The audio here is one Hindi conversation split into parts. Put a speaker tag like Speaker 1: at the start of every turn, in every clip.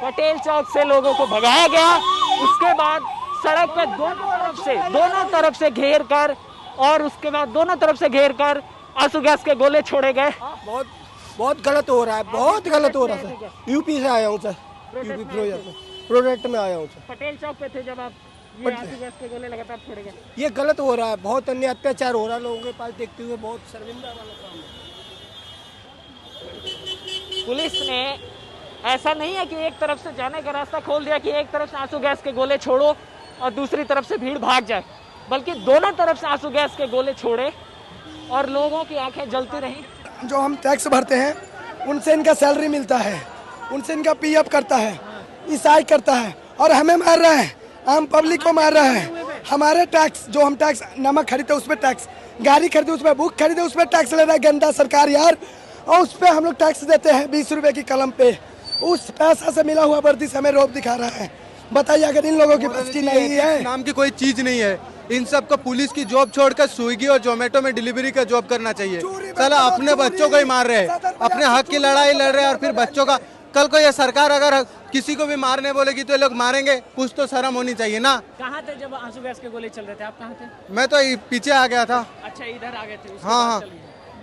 Speaker 1: पटेल चौक से लोगों को भगाया गया। उसके बाद सड़क पे दोनों तरफ से घेर कर और उसके बाद दोनों तरफ से घेर कर आंसू गैस के गोले छोड़े गए।
Speaker 2: बहुत गलत हो रहा है, बहुत गलत हो रहा है सर। यूपी से आया हूँ सर, यूपी प्रोजेक्ट में आया हूँ सर।
Speaker 1: पटेल चौक पे थे जब आप ये आंसू गैस के गोले लगातार छोड़े गए।
Speaker 2: ये गलत हो रहा है, बहुत अन्य अत्याचार हो रहा है लोगों के पास देखते हुए, बहुत शर्मिंदा वाला काम है।
Speaker 1: पुलिस ने ऐसा नहीं है कि एक तरफ से जाने का रास्ता खोल दिया कि एक तरफ से आंसू गैस के गोले छोड़ो और दूसरी तरफ से भीड़ भाग जाए, बल्कि दोनों तरफ से आंसू गैस के गोले छोड़े और लोगों की आंखें जलती रहीं।
Speaker 2: जो हम टैक्स भरते हैं उनसे इनका सैलरी मिलता है, उनसे इनका पीएफ करता है, ईसाई करता है और हमें मार रहा है, आम पब्लिक को मार रहा है। हमारे टैक्स जो हम टैक्स नमक खरीदते उसमें टैक्स, गाड़ी खरीदे उसमें, बुक खरीदे उसमें टैक्स ले रहा है गंदा सरकार यार। और उस पर हम लोग टैक्स देते हैं 20 रुपए की कलम पे, उस पैसा से मिला हुआ वर्दी से हमें रोब दिखा रहा है। बताइए अगर इन लोगों की बस की नहीं है,
Speaker 3: नाम की कोई चीज नहीं है, इन सब को पुलिस की जॉब छोड़कर स्विगी और जोमेटो में डिलीवरी का जॉब करना चाहिए। साला अपने बच्चों को ही मार रहे हैं, अपने हक की लड़ाई लड़ रहे हैं और फिर बच्चों का। कल को ये सरकार अगर किसी को भी मारने बोलेगी तो ये लोग मारेंगे, कुछ तो शर्म होनी चाहिए ना।
Speaker 1: कहाँ थे जब आंसू गैस के गोले चल रहे थे? आप कहाँ थे?
Speaker 3: मैं तो पीछे आ गया था।
Speaker 1: अच्छा, इधर आ गए थे?
Speaker 3: हाँ,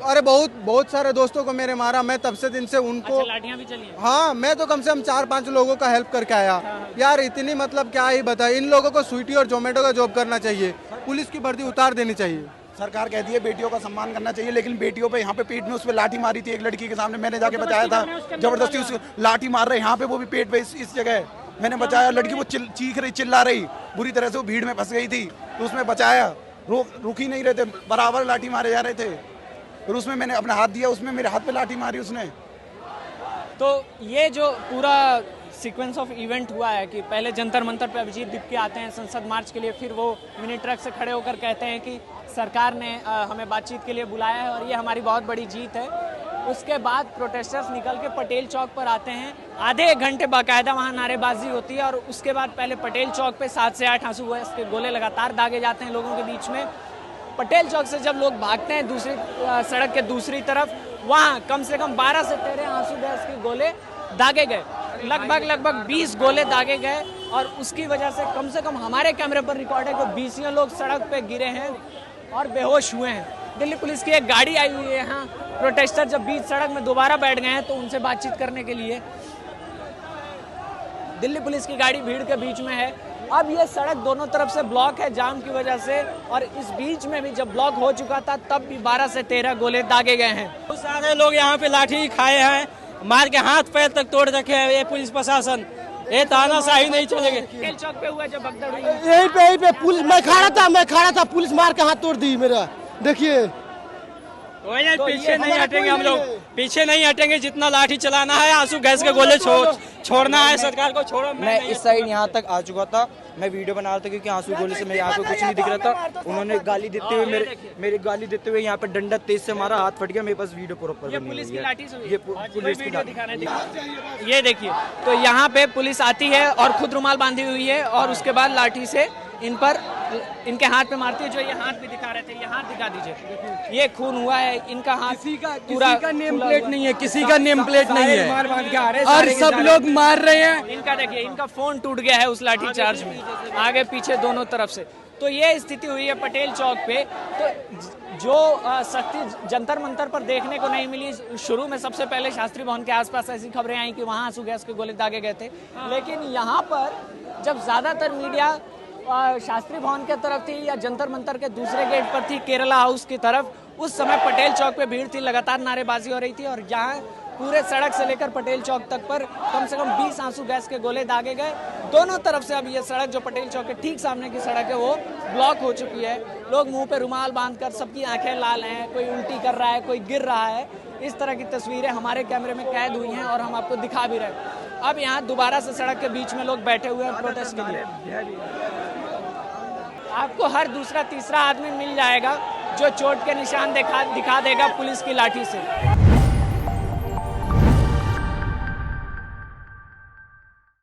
Speaker 3: अरे बहुत सारे दोस्तों को मेरे मारा, मैं तब से दिन से उनको।
Speaker 1: अच्छा, लाठियां भी चली हैं?
Speaker 3: हाँ, मैं तो कम से कम 4-5 लोगों का हेल्प करके आया। यार इतनी मतलब क्या ही बताए, इन लोगों को स्विगी और जोमेटो का जॉब करना चाहिए, पुलिस की वर्दी उतार देनी चाहिए।
Speaker 4: सरकार कहती है बेटियों का सम्मान करना चाहिए, लेकिन बेटियों पे यहाँ पे पीठ में उस पर लाठी मारी थी एक लड़की के सामने, मैंने जाके बचाया था। जबरदस्ती उस लाठी मार रहे यहाँ पे, वो भी पेट पे इस जगह मैंने बचाया। लड़की वो चीख रही, चिल्ला रही बुरी तरह से, वो भीड़ में फंस गई थी तो उसमें बचाया। रुक ही नहीं रहे थे, बराबर लाठी मारे जा रहे थे, फिर उसमें मैंने अपना हाथ दिया, उसमें मेरे हाथ पे लाठी मारी उसने।
Speaker 1: तो ये जो पूरा सीक्वेंस ऑफ इवेंट हुआ है कि पहले जंतर मंतर पे अभिजीत दीपके आते हैं संसद मार्च के लिए, फिर वो मिनी ट्रक से खड़े होकर कहते हैं कि सरकार ने हमें बातचीत के लिए बुलाया है और ये हमारी बहुत बड़ी जीत है। उसके बाद प्रोटेस्टर्स निकल के पटेल चौक पर आते हैं, आधे एक घंटे बाकायदा वहाँ नारेबाजी होती है और उसके बाद पहले पटेल चौक पे 7 से 8 आंसू गैस के गोले लगातार दागे जाते हैं लोगों के बीच में। पटेल चौक से जब लोग भागते हैं दूसरी सड़क के दूसरी तरफ, वहाँ कम से कम 12 से 13 आंसू गैस के गोले दागे गए, लगभग 20 गोले दागे गए और उसकी वजह से कम हमारे कैमरे पर रिकॉर्ड है कि 20 लोग सड़क पे गिरे हैं और बेहोश हुए हैं। दिल्ली पुलिस की एक गाड़ी आई हुई है यहाँ, प्रोटेस्टर जब बीच सड़क में दोबारा बैठ गए हैं तो उनसे बातचीत करने के लिए दिल्ली पुलिस की गाड़ी भीड़ के बीच में है। अब ये सड़क दोनों तरफ से ब्लॉक है जाम की वजह से, और इस बीच में भी जब ब्लॉक हो चुका था तब भी 12 से 13 गोले दागे गए हैं।
Speaker 5: बहुत सारे लोग यहाँ पे लाठी खाए हैं, मार के हाथ पैर तक तोड़ रखे हैं ये पुलिस प्रशासन। ये तानाशाही नहीं चलेगी।
Speaker 1: पटेल चौक पे हुआ जब भगदड़ हुई,
Speaker 2: यहीं पे पुलिस, मैं खड़ा था, पुलिस मार के हाथ तोड़ दी मेरा। देखिए
Speaker 5: तो पीछे नहीं हटेंगे हम लोग, पीछे नहीं हटेंगे, जितना लाठी चलाना है, आंसू गैस के गोले छोड़ना है, सरकार को छोड़ो।
Speaker 6: मैं इस साइड यहाँ तक आ चुका था, मैं वीडियो बना रहा था क्योंकि आंसू गोले से मेरी आंखों कुछ नहीं दिख रहा था। उन्होंने गाली देते हुए मेरे गाली देते हुए यहाँ पे डंडा तेज से मारा, हाथ फट गया। मेरे पास वीडियो प्रॉपर
Speaker 1: पुलिस की लाठी से,
Speaker 6: ये पुलिस की
Speaker 1: लाठी। ये देखिए, तो यहाँ पे पुलिस आती है और खुद रुमाल बांधी हुई है और उसके बाद लाठी से इनके हाथ पे मारती है। जो ये हाथ भी दिखा रहे थे, ये हाथ दिखा दीजिए, ये खून हुआ है इनका हाथ।
Speaker 5: किसी का नेम प्लेट नहीं है, किसी का नेम प्लेट नहीं है और सब लोग मार रहे हैं।
Speaker 1: इनका देखिए, इनका फोन टूट गया है उस लाठी चार्ज में, आगे पीछे दोनों तरफ से। तो ये स्थिति हुई है पटेल चौक पे। तो जो सख्ती जंतर मंतर पर देखने को नहीं मिली, शुरू में सबसे पहले शास्त्री भवन के आसपास ऐसी खबरें आई कि वहाँ आंसू गैस के गोले दागे गए थे, लेकिन यहाँ पर जब ज्यादातर मीडिया शास्त्री भवन के तरफ थी या जंतर मंतर के दूसरे गेट पर थी, केरला हाउस की तरफ, उस समय पटेल चौक पे भीड़ थी, लगातार नारेबाजी हो रही थी और यहाँ पूरे सड़क से लेकर पटेल चौक तक पर कम से कम 20 आंसू गैस के गोले दागे गए दोनों तरफ से। अब ये सड़क जो पटेल चौक के ठीक सामने की सड़क है वो ब्लॉक हो चुकी है। लोग मुंह पे रुमाल बांधकर, सबकी आंखें लाल हैं, कोई उल्टी कर रहा है, कोई गिर रहा है। इस तरह की तस्वीरें हमारे कैमरे में कैद हुई हैं और हम आपको दिखा भी रहे हैं। अब यहाँ दोबारा से सड़क के बीच में लोग बैठे हुए हैं प्रोटेस्ट के लिए। आपको हर दूसरा तीसरा आदमी मिल जाएगा जो चोट के निशान दिखा देगा पुलिस की लाठी से।